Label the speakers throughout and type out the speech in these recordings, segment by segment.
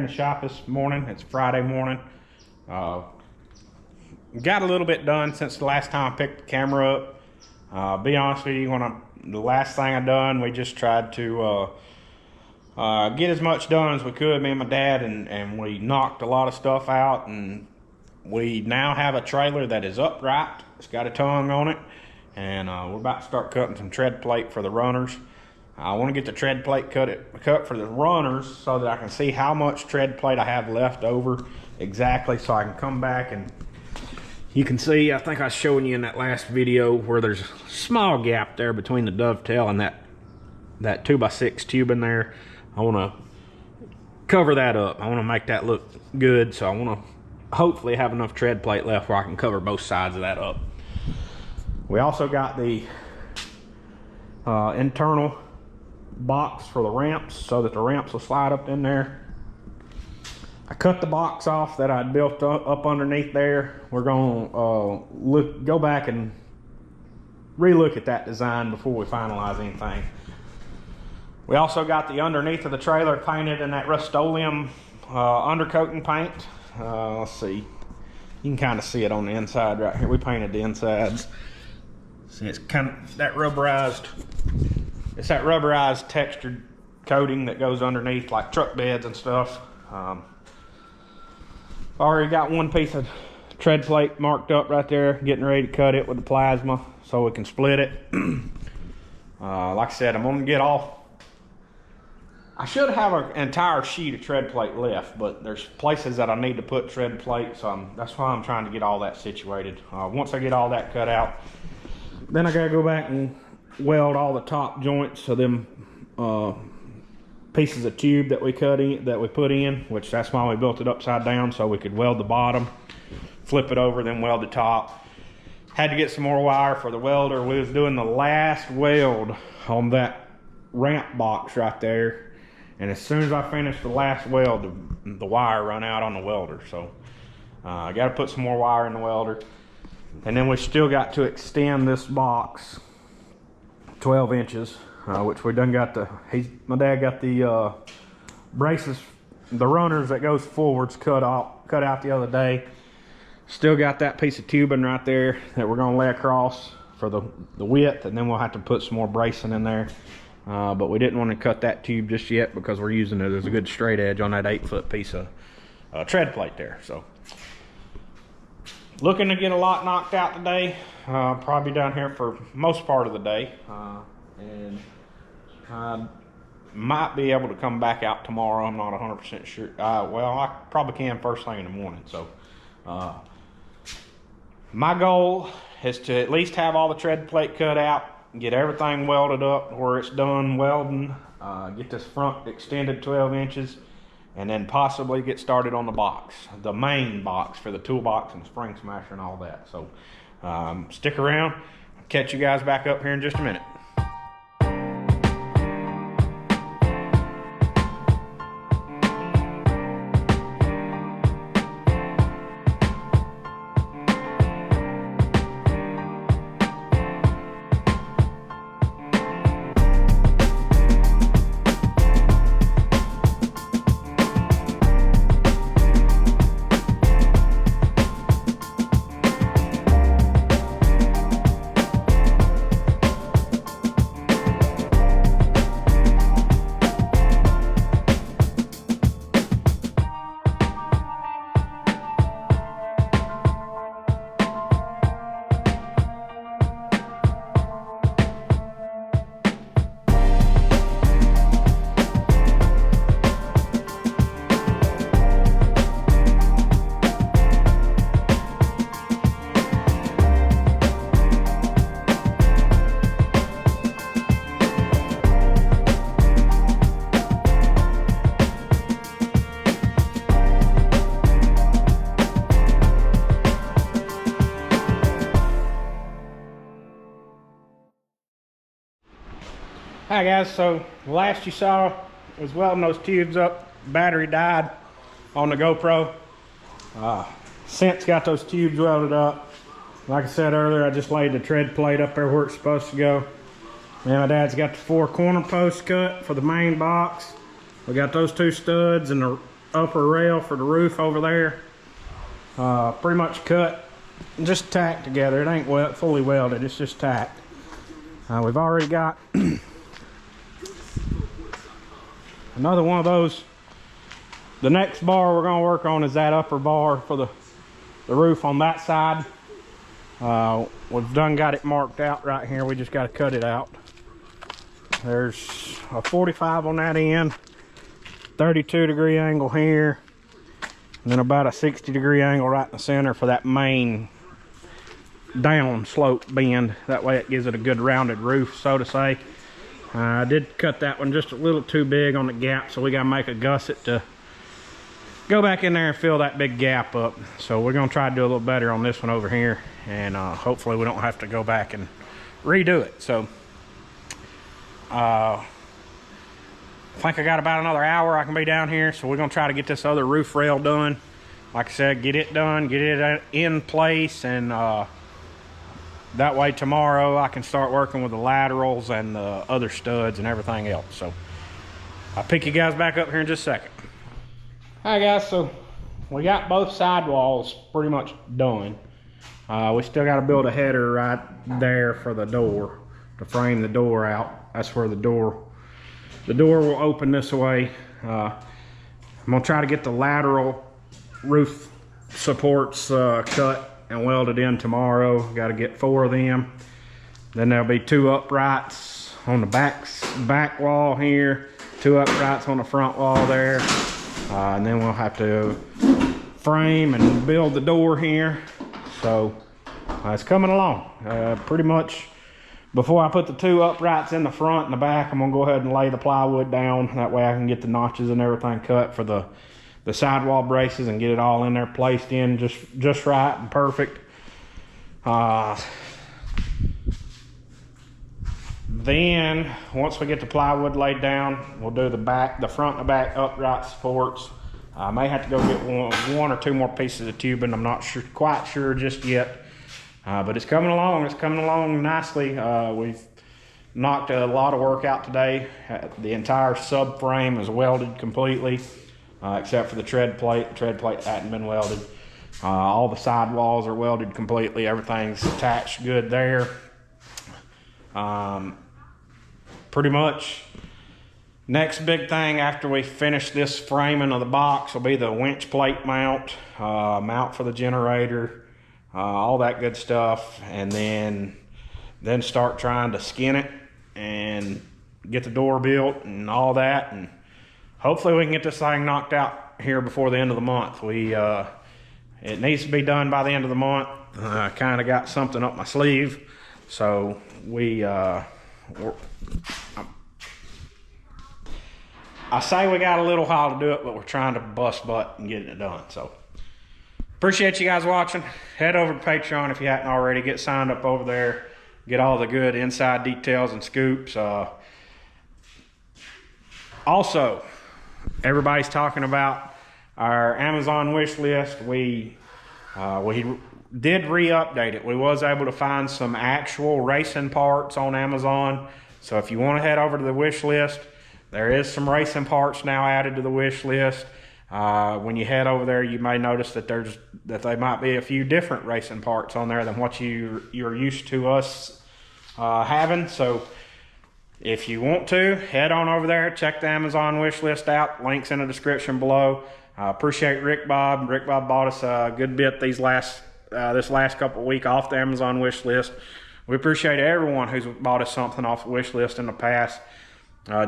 Speaker 1: the shop this morning. It's Friday morning. Got a little bit done since the last time I picked the camera up. Be honest with you, the last thing I done, we just tried to get as much done as we could, me and my dad, and we knocked a lot of stuff out, and we now have a trailer that is upright. It's got a tongue on it, and we're about to start cutting some tread plate for the runners. I want to get the tread plate cut for the runners so that I can see how much tread plate I have left over exactly, so I can come back and you can see, I think I was showing you in that last video where there's a small gap there between the dovetail and that 2x6 tube in there. I want to cover that up. I want to make that look good, so I want to hopefully have enough tread plate left where I can cover both sides of that up. We also got the internal box for the ramps so that the ramps will slide up in there. I cut the box off that I'd built up underneath there. We're going to go back and re-look at that design before we finalize anything. We also got the underneath of the trailer painted in that Rust-Oleum undercoating paint. Let's see, you can kind of see it on the inside right here. We painted the insides. See, it's kind of that rubberized. It's that rubberized textured coating that goes underneath like truck beds and stuff. Already got one piece of tread plate marked up right there, getting ready to cut it with the plasma so we can split it. Like I said, I'm gonna get off. I should have an entire sheet of tread plate left, but there's places that I need to put tread plate, so that's why I'm trying to get all that situated. Once I get all that cut out, then I gotta go back and weld all the top joints of them pieces of tube that we put in, which that's why we built it upside down, so we could weld the bottom, flip it over, then weld the top. Had to get some more wire for the welder. We was doing the last weld on that ramp box right there, and as soon as I finished the last weld, the wire run out on the welder, so I got to put some more wire in the welder. And then we still got to extend this box 12 inches, which we done got my dad got the braces, the runners that goes forwards cut out the other day. Still got that piece of tubing right there that we're gonna lay across for the width, and then we'll have to put some more bracing in there. But we didn't want to cut that tube just yet because we're using it as a good straight edge on that 8-foot piece of tread plate there. So looking to get a lot knocked out today. Probably down here for most part of the day, and I might be able to come back out tomorrow. I'm not 100% sure. Well, I probably can first thing in the morning. So my goal is to at least have all the tread plate cut out, get everything welded up where it's done welding, get this front extended 12 inches, and then possibly get started on the box, the main box for the toolbox and the spring smasher and all that. So stick around. I'll catch you guys back up here in just a minute. Hi guys, so last you saw was welding those tubes up. Battery died on the GoPro. Since got those tubes welded up. Like I said earlier, I just laid the tread plate up there where it's supposed to go. And my dad's got the 4 corner posts cut for the main box. We got those 2 studs and the upper rail for the roof over there. Pretty much cut, just tacked together. It ain't fully welded, it's just tacked. We've already got another one of those. The next bar we're gonna work on is that upper bar for the roof on that side. We've done got it marked out right here. We just got to cut it out. There's a 45 on that end, 32-degree angle here, and then about a 60-degree angle right in the center for that main down slope bend. That way it gives it a good rounded roof, so to say. I did cut that one just a little too big on the gap, so we got to make a gusset to go back in there and fill that big gap up. So we're going to try to do a little better on this one over here, and hopefully we don't have to go back and redo it. So I think I got about another hour I can be down here, so we're going to try to get this other roof rail done. Like I said, get it done, get it in place, and that way tomorrow I can start working with the laterals and the other studs and everything else. So I'll pick you guys back up here in just a second. Alright guys, so we got both sidewalls pretty much done. We still got to build a header right there for the door to frame the door out. That's where the door will open this way. I'm gonna try to get the lateral roof supports cut and welded in tomorrow. Got to get 4 of them. Then there'll be 2 uprights on the back wall here, 2 uprights on the front wall there. And then we'll have to frame and build the door here. So it's coming along. Pretty much before I put the 2 uprights in the front and the back, I'm gonna go ahead and lay the plywood down. That way I can get the notches and everything cut for the sidewall braces and get it all in there placed in just right and perfect. Then once we get the plywood laid down, we'll do the front and the back upright supports. I may have to go get one or 2 more pieces of tubing. I'm not quite sure just yet, but it's coming along. It's coming along nicely. We've knocked a lot of work out today. The entire subframe is welded completely, except for the tread plate. The tread plate hadn't been welded. All the sidewalls are welded completely. Everything's attached good there. Pretty much next big thing after we finish this framing of the box will be the winch plate mount for the generator, all that good stuff, and then start trying to skin it and get the door built and all that, and hopefully we can get this thing knocked out here before the end of the month. It needs to be done by the end of the month. I kind of got something up my sleeve, so I say we got a little while to do it, but we're trying to bust butt and get it done. So appreciate you guys watching. Head over to Patreon if you hadn't already. Get signed up over there. Get all the good inside details and scoops. Also, everybody's talking about our Amazon wish list. We did re-update it. We was able to find some actual racing parts on Amazon. So if you want to head over to the wish list, there is some racing parts now added to the wish list. When you head over there, you may notice that there might be a few different racing parts on there than what you're used to us having. So if you want to, head on over there, check the Amazon wish list out. Links in the description below. Appreciate Rick Bob. Rick Bob bought us a good bit this last couple of weeks off the Amazon wish list. We appreciate everyone who's bought us something off the wish list in the past.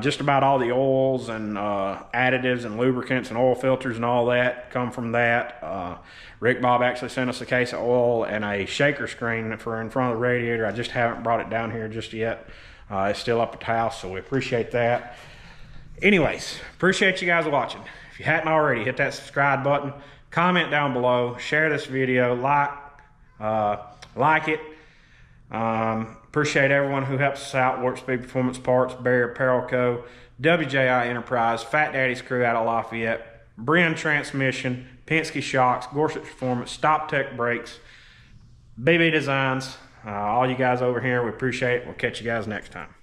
Speaker 1: Just about all the oils and additives and lubricants and oil filters and all that come from that. Rick Bob actually sent us a case of oil and a shaker screen for in front of the radiator. I just haven't brought it down here just yet. It's still up at the house, so we appreciate that. Anyways, appreciate you guys watching. If you hadn't already, hit that subscribe button, comment down below, share this video, like it. Appreciate everyone who helps us out. Warp Speed Performance Parts, Barrier Apparel Co., WJI Enterprise, Fatdaddys crew out of Lafayette, Brinn Transmission, Penske Shocks, Gorsuch Performance, Stop Tech Brakes, BB Designs. All you guys over here, we appreciate it. We'll catch you guys next time.